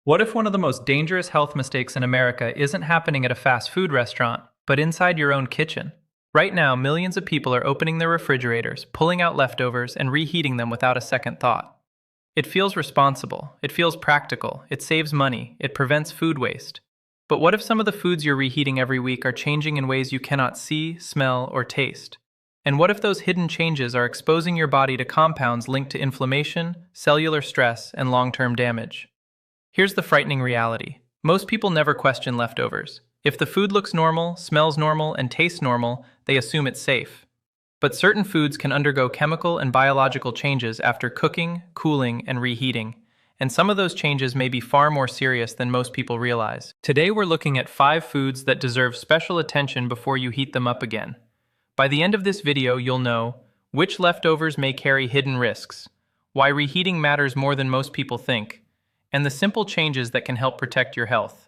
What if one of the most dangerous health mistakes in America isn't happening at a fast food restaurant, but inside your own kitchen? Right now, millions of people are opening their refrigerators, pulling out leftovers, and reheating them without a second thought. It feels responsible, it feels practical, it saves money, it prevents food waste. But what if some of the foods you're reheating every week are changing in ways you cannot see, smell, or taste? And what if those hidden changes are exposing your body to compounds linked to inflammation, cellular stress, and long-term damage? Here's the frightening reality. Most people never question leftovers. If the food looks normal, smells normal, and tastes normal, they assume it's safe. But certain foods can undergo chemical and biological changes after cooking, cooling, and reheating. And some of those changes may be far more serious than most people realize. Today we're looking at 5 foods that deserve special attention before you heat them up again. By the end of this video, you'll know which leftovers may carry hidden risks, why reheating matters more than most people think, and the simple changes that can help protect your health.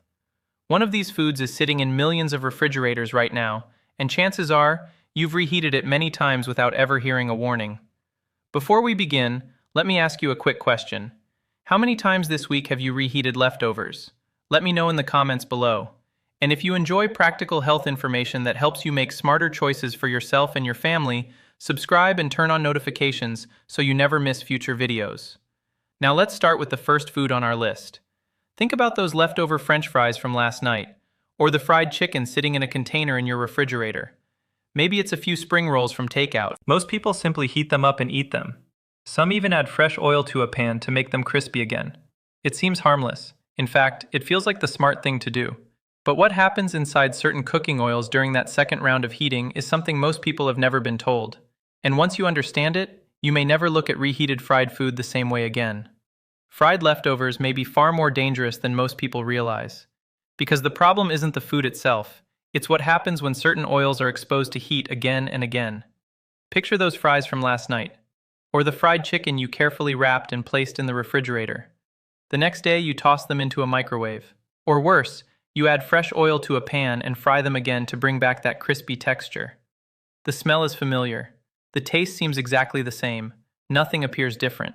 One of these foods is sitting in millions of refrigerators right now, and chances are you've reheated it many times without ever hearing a warning. Before we begin, let me ask you a quick question. How many times this week have you reheated leftovers? Let me know in the comments below. And if you enjoy practical health information that helps you make smarter choices for yourself and your family, subscribe and turn on notifications so you never miss future videos. Now let's start with the first food on our list. Think about those leftover French fries from last night, or the fried chicken sitting in a container in your refrigerator. Maybe it's a few spring rolls from takeout. Most people simply heat them up and eat them. Some even add fresh oil to a pan to make them crispy again. It seems harmless. In fact, it feels like the smart thing to do. But what happens inside certain cooking oils during that second round of heating is something most people have never been told. And once you understand it, you may never look at reheated fried food the same way again. Fried leftovers may be far more dangerous than most people realize. Because the problem isn't the food itself, it's what happens when certain oils are exposed to heat again and again. Picture those fries from last night, or the fried chicken you carefully wrapped and placed in the refrigerator. The next day you toss them into a microwave. Or worse, you add fresh oil to a pan and fry them again to bring back that crispy texture. The smell is familiar. The taste seems exactly the same. Nothing appears different.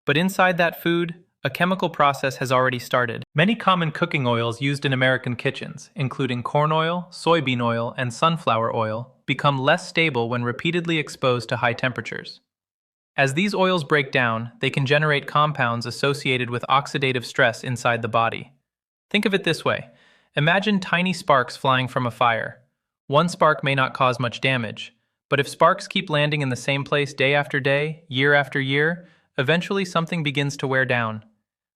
But inside that food, a chemical process has already started. Many common cooking oils used in American kitchens, including corn oil, soybean oil, and sunflower oil, become less stable when repeatedly exposed to high temperatures. As these oils break down, they can generate compounds associated with oxidative stress inside the body. Think of it this way. Imagine tiny sparks flying from a fire. One spark may not cause much damage, but if sparks keep landing in the same place day after day, year after year, eventually something begins to wear down.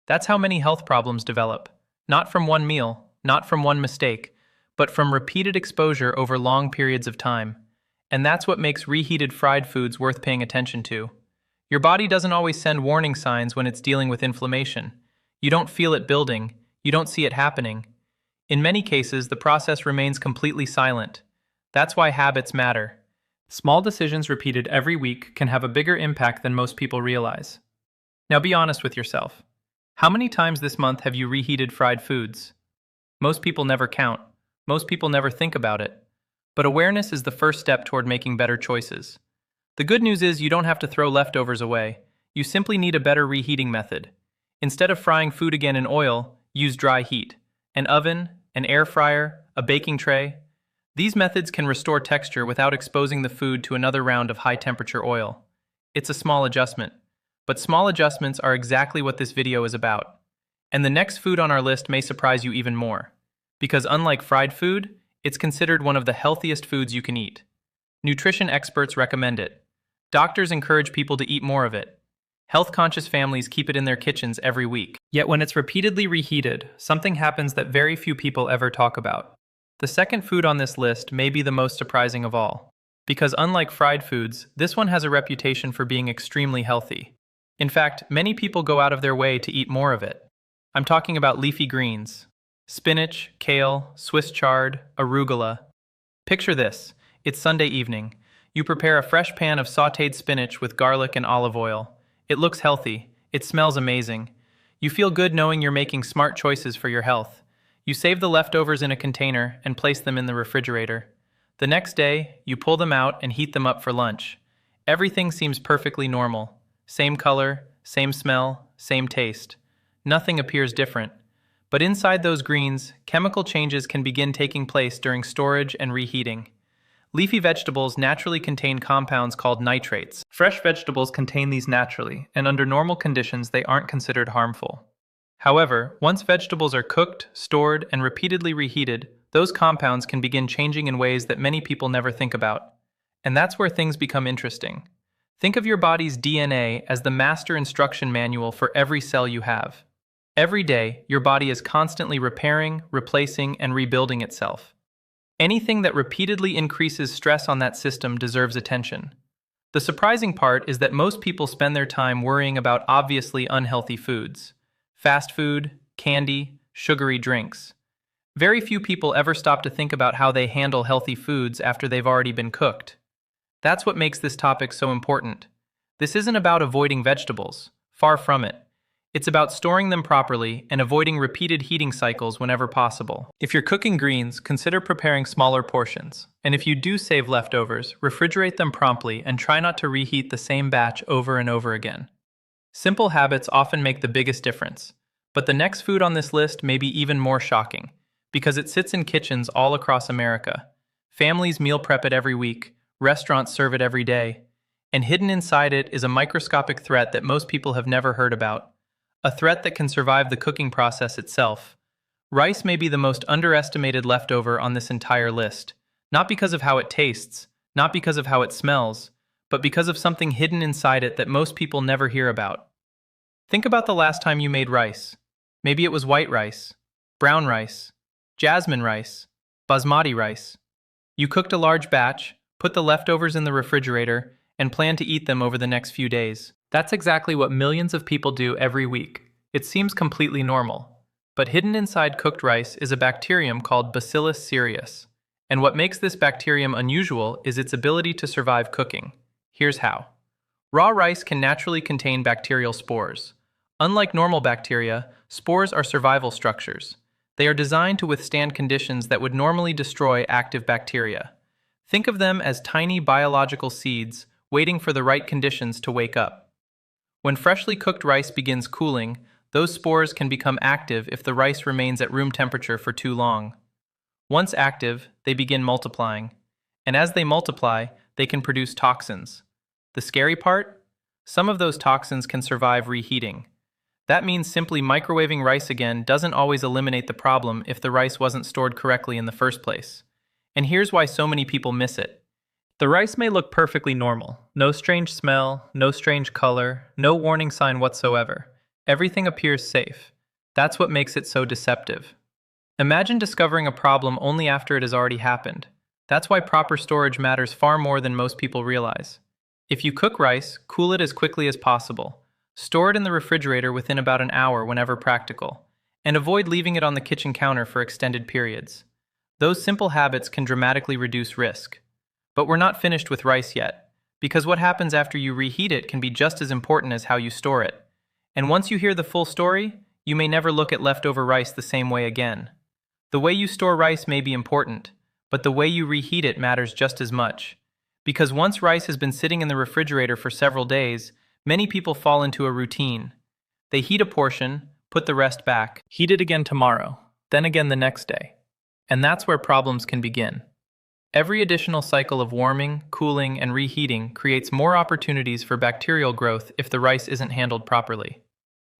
That's how many health problems develop. Not from one meal, not from one mistake, but from repeated exposure over long periods of time. And that's what makes reheated fried foods worth paying attention to. Your body doesn't always send warning signs when it's dealing with inflammation. You don't feel it building, you don't see it happening. In many cases, the process remains completely silent. That's why habits matter. Small decisions repeated every week can have a bigger impact than most people realize. Now be honest with yourself. How many times this month have you reheated fried foods? Most people never count. Most people never think about it. But awareness is the first step toward making better choices. The good news is you don't have to throw leftovers away. You simply need a better reheating method. Instead of frying food again in oil, use dry heat. An oven, an air fryer, a baking tray. These methods can restore texture without exposing the food to another round of high-temperature oil. It's a small adjustment, but small adjustments are exactly what this video is about. And the next food on our list may surprise you even more. Because unlike fried food, it's considered one of the healthiest foods you can eat. Nutrition experts recommend it. Doctors encourage people to eat more of it. Health-conscious families keep it in their kitchens every week. Yet when it's repeatedly reheated, something happens that very few people ever talk about. The second food on this list may be the most surprising of all. Because unlike fried foods, this one has a reputation for being extremely healthy. In fact, many people go out of their way to eat more of it. I'm talking about leafy greens. Spinach, kale, Swiss chard, arugula. Picture this. It's Sunday evening. You prepare a fresh pan of sautéed spinach with garlic and olive oil. It looks healthy. It smells amazing. You feel good knowing you're making smart choices for your health. You save the leftovers in a container and place them in the refrigerator. The next day, you pull them out and heat them up for lunch. Everything seems perfectly normal. Same color, same smell, same taste. Nothing appears different. But inside those greens, chemical changes can begin taking place during storage and reheating. Leafy vegetables naturally contain compounds called nitrates. Fresh vegetables contain these naturally, and under normal conditions they aren't considered harmful. However, once vegetables are cooked, stored, and repeatedly reheated, those compounds can begin changing in ways that many people never think about. And that's where things become interesting. Think of your body's DNA as the master instruction manual for every cell you have. Every day, your body is constantly repairing, replacing, and rebuilding itself. Anything that repeatedly increases stress on that system deserves attention. The surprising part is that most people spend their time worrying about obviously unhealthy foods. Fast food, candy, sugary drinks. Very few people ever stop to think about how they handle healthy foods after they've already been cooked. That's what makes this topic so important. This isn't about avoiding vegetables. Far from it. It's about storing them properly and avoiding repeated heating cycles whenever possible. If you're cooking greens, consider preparing smaller portions. And if you do save leftovers, refrigerate them promptly and try not to reheat the same batch over and over again. Simple habits often make the biggest difference. But the next food on this list may be even more shocking, because it sits in kitchens all across America. Families meal prep it every week, restaurants serve it every day, and hidden inside it is a microscopic threat that most people have never heard about. A threat that can survive the cooking process itself. Rice may be the most underestimated leftover on this entire list, not because of how it tastes, not because of how it smells, but because of something hidden inside it that most people never hear about. Think about the last time you made rice. Maybe it was white rice, brown rice, jasmine rice, basmati rice. You cooked a large batch, put the leftovers in the refrigerator, and planned to eat them over the next few days. That's exactly what millions of people do every week. It seems completely normal. But hidden inside cooked rice is a bacterium called Bacillus cereus. And what makes this bacterium unusual is its ability to survive cooking. Here's how. Raw rice can naturally contain bacterial spores. Unlike normal bacteria, spores are survival structures. They are designed to withstand conditions that would normally destroy active bacteria. Think of them as tiny biological seeds waiting for the right conditions to wake up. When freshly cooked rice begins cooling, those spores can become active if the rice remains at room temperature for too long. Once active, they begin multiplying. And as they multiply, they can produce toxins. The scary part? Some of those toxins can survive reheating. That means simply microwaving rice again doesn't always eliminate the problem if the rice wasn't stored correctly in the first place. And here's why so many people miss it. The rice may look perfectly normal. No strange smell, no strange color, no warning sign whatsoever. Everything appears safe. That's what makes it so deceptive. Imagine discovering a problem only after it has already happened. That's why proper storage matters far more than most people realize. If you cook rice, cool it as quickly as possible. Store it in the refrigerator within about an hour whenever practical. And avoid leaving it on the kitchen counter for extended periods. Those simple habits can dramatically reduce risk. But we're not finished with rice yet, because what happens after you reheat it can be just as important as how you store it. And once you hear the full story, you may never look at leftover rice the same way again. The way you store rice may be important, but the way you reheat it matters just as much. Because once rice has been sitting in the refrigerator for several days, many people fall into a routine. They heat a portion, put the rest back, heat it again tomorrow, then again the next day. And that's where problems can begin. Every additional cycle of warming, cooling, and reheating creates more opportunities for bacterial growth if the rice isn't handled properly.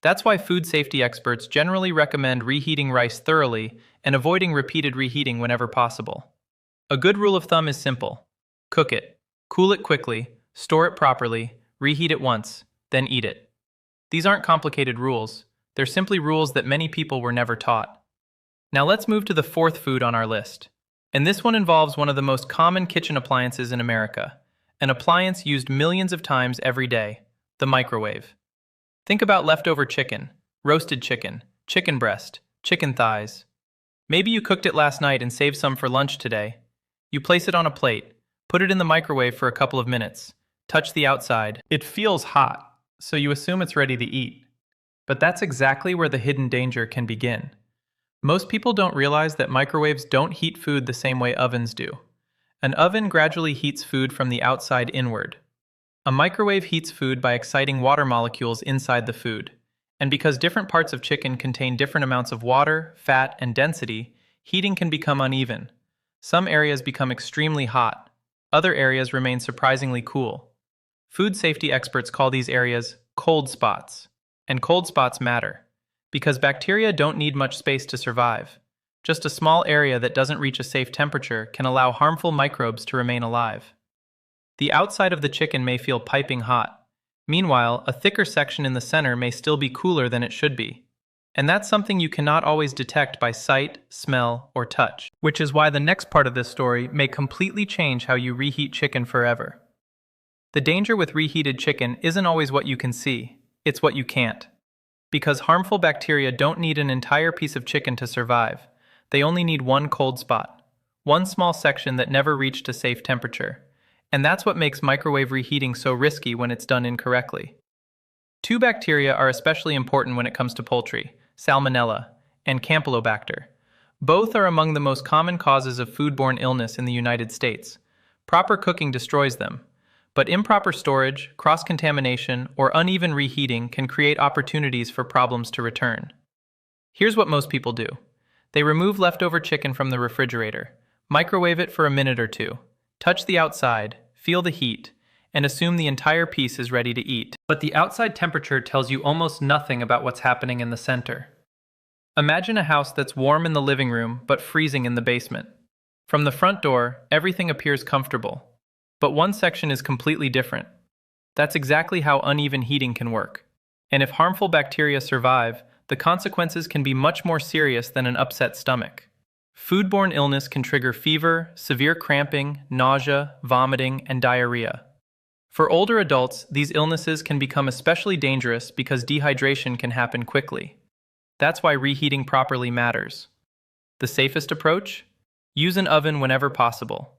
That's why food safety experts generally recommend reheating rice thoroughly and avoiding repeated reheating whenever possible. A good rule of thumb is simple. Cook it, cool it quickly, store it properly, reheat it once, then eat it. These aren't complicated rules. They're simply rules that many people were never taught. Now let's move to the fourth food on our list. And this one involves one of the most common kitchen appliances in America, an appliance used millions of times every day, the microwave. Think about leftover chicken, roasted chicken, chicken breast, chicken thighs. Maybe you cooked it last night and saved some for lunch today. You place it on a plate, put it in the microwave for a couple of minutes, touch the outside. It feels hot, so you assume it's ready to eat. But that's exactly where the hidden danger can begin. Most people don't realize that microwaves don't heat food the same way ovens do. An oven gradually heats food from the outside inward. A microwave heats food by exciting water molecules inside the food. And because different parts of chicken contain different amounts of water, fat, and density, heating can become uneven. Some areas become extremely hot. Other areas remain surprisingly cool. Food safety experts call these areas cold spots. And cold spots matter, because bacteria don't need much space to survive. Just a small area that doesn't reach a safe temperature can allow harmful microbes to remain alive. The outside of the chicken may feel piping hot. Meanwhile, a thicker section in the center may still be cooler than it should be. And that's something you cannot always detect by sight, smell, or touch. Which is why the next part of this story may completely change how you reheat chicken forever. The danger with reheated chicken isn't always what you can see, it's what you can't. Because harmful bacteria don't need an entire piece of chicken to survive. They only need one cold spot, one small section that never reached a safe temperature. And that's what makes microwave reheating so risky when it's done incorrectly. Two bacteria are especially important when it comes to poultry: Salmonella and Campylobacter. Both are among the most common causes of foodborne illness in the United States. Proper cooking destroys them, but improper storage, cross-contamination, or uneven reheating can create opportunities for problems to return. Here's what most people do. They remove leftover chicken from the refrigerator, microwave it for a minute or two, touch the outside, feel the heat, and assume the entire piece is ready to eat. But the outside temperature tells you almost nothing about what's happening in the center. Imagine a house that's warm in the living room but freezing in the basement. From the front door, everything appears comfortable, but one section is completely different. That's exactly how uneven heating can work. And if harmful bacteria survive, the consequences can be much more serious than an upset stomach. Foodborne illness can trigger fever, severe cramping, nausea, vomiting, and diarrhea. For older adults, these illnesses can become especially dangerous because dehydration can happen quickly. That's why reheating properly matters. The safest approach? Use an oven whenever possible.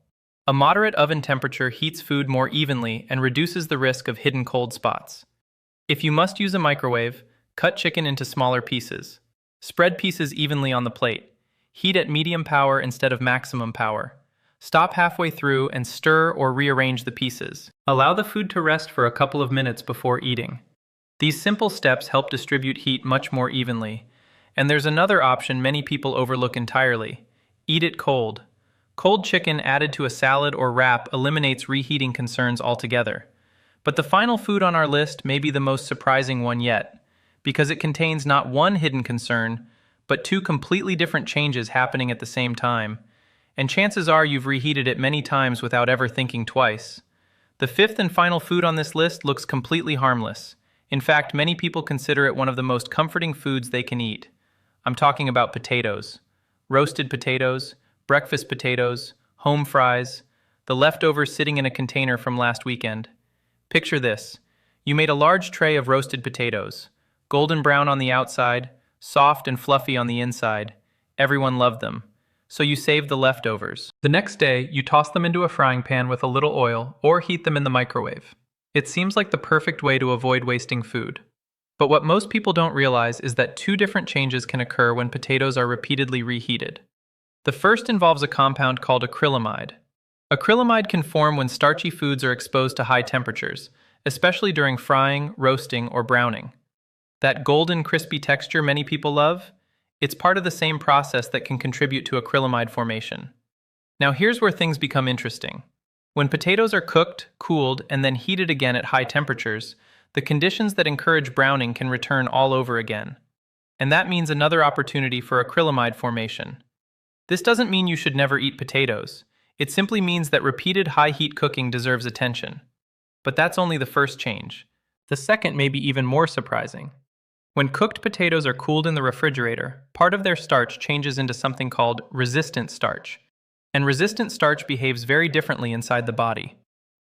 A moderate oven temperature heats food more evenly and reduces the risk of hidden cold spots. If you must use a microwave, cut chicken into smaller pieces. Spread pieces evenly on the plate. Heat at medium power instead of maximum power. Stop halfway through and stir or rearrange the pieces. Allow the food to rest for a couple of minutes before eating. These simple steps help distribute heat much more evenly. And there's another option many people overlook entirely. Eat it cold. Cold chicken added to a salad or wrap eliminates reheating concerns altogether. But the final food on our list may be the most surprising one yet, because it contains not one hidden concern, but two completely different changes happening at the same time. And chances are you've reheated it many times without ever thinking twice. The fifth and final food on this list looks completely harmless. In fact, many people consider it one of the most comforting foods they can eat. I'm talking about potatoes. Roasted potatoes, breakfast potatoes, home fries, the leftovers sitting in a container from last weekend. Picture this. You made a large tray of roasted potatoes, golden brown on the outside, soft and fluffy on the inside. Everyone loved them. So you saved the leftovers. The next day, you toss them into a frying pan with a little oil or heat them in the microwave. It seems like the perfect way to avoid wasting food. But what most people don't realize is that two different changes can occur when potatoes are repeatedly reheated. The first involves a compound called acrylamide. Acrylamide can form when starchy foods are exposed to high temperatures, especially during frying, roasting, or browning. That golden, crispy texture many people love? It's part of the same process that can contribute to acrylamide formation. Now here's where things become interesting. When potatoes are cooked, cooled, and then heated again at high temperatures, the conditions that encourage browning can return all over again. And that means another opportunity for acrylamide formation. This doesn't mean you should never eat potatoes. It simply means that repeated high-heat cooking deserves attention. But that's only the first change. The second may be even more surprising. When cooked potatoes are cooled in the refrigerator, part of their starch changes into something called resistant starch. And resistant starch behaves very differently inside the body.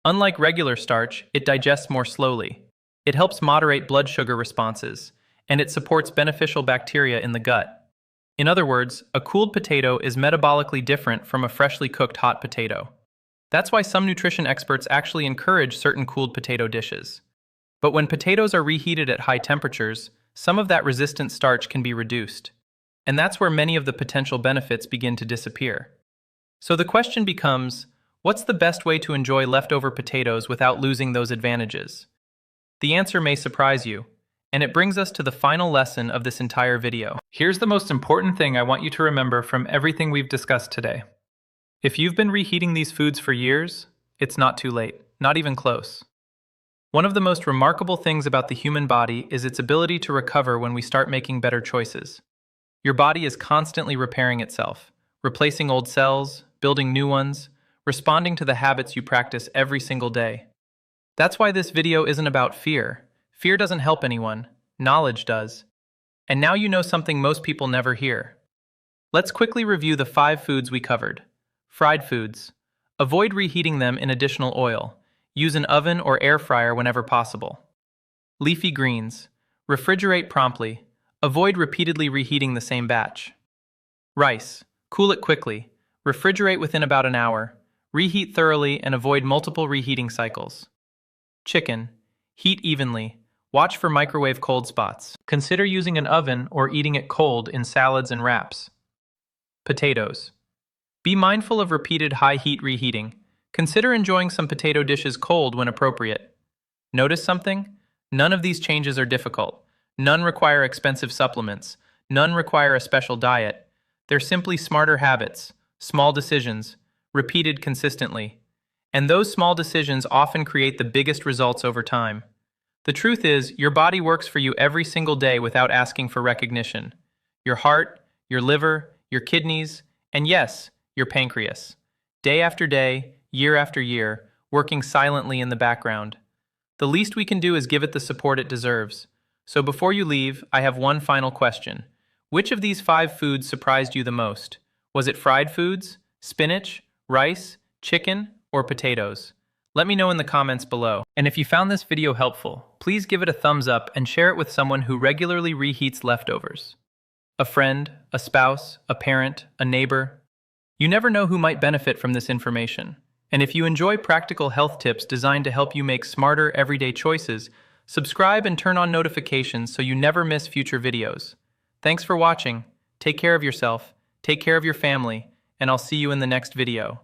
Unlike regular starch, it digests more slowly. It helps moderate blood sugar responses, and it supports beneficial bacteria in the gut. In other words, a cooled potato is metabolically different from a freshly cooked hot potato. That's why some nutrition experts actually encourage certain cooled potato dishes. But when potatoes are reheated at high temperatures, some of that resistant starch can be reduced. And that's where many of the potential benefits begin to disappear. So the question becomes, what's the best way to enjoy leftover potatoes without losing those advantages? The answer may surprise you. And it brings us to the final lesson of this entire video. Here's the most important thing I want you to remember from everything we've discussed today. If you've been reheating these foods for years, it's not too late, not even close. One of the most remarkable things about the human body is its ability to recover when we start making better choices. Your body is constantly repairing itself, replacing old cells, building new ones, responding to the habits you practice every single day. That's why this video isn't about fear. Fear doesn't help anyone. Knowledge does. And now you know something most people never hear. Let's quickly review the 5 foods we covered. Fried foods. Avoid reheating them in additional oil. Use an oven or air fryer whenever possible. Leafy greens. Refrigerate promptly. Avoid repeatedly reheating the same batch. Rice. Cool it quickly. Refrigerate within about an hour. Reheat thoroughly and avoid multiple reheating cycles. Chicken. Heat evenly. Watch for microwave cold spots. Consider using an oven or eating it cold in salads and wraps. Potatoes. Be mindful of repeated high-heat reheating. Consider enjoying some potato dishes cold when appropriate. Notice something? None of these changes are difficult. None require expensive supplements. None require a special diet. They're simply smarter habits, small decisions, repeated consistently. And those small decisions often create the biggest results over time. The truth is, your body works for you every single day without asking for recognition. Your heart, your liver, your kidneys, and yes, your pancreas. Day after day, year after year, working silently in the background. The least we can do is give it the support it deserves. So before you leave, I have one final question. Which of these 5 foods surprised you the most? Was it fried foods, spinach, rice, chicken, or potatoes? Let me know in the comments below. And if you found this video helpful, please give it a thumbs up and share it with someone who regularly reheats leftovers. A friend, a spouse, a parent, a neighbor. You never know who might benefit from this information. And if you enjoy practical health tips designed to help you make smarter everyday choices, subscribe and turn on notifications so you never miss future videos. Thanks for watching. Take care of yourself, take care of your family, and I'll see you in the next video.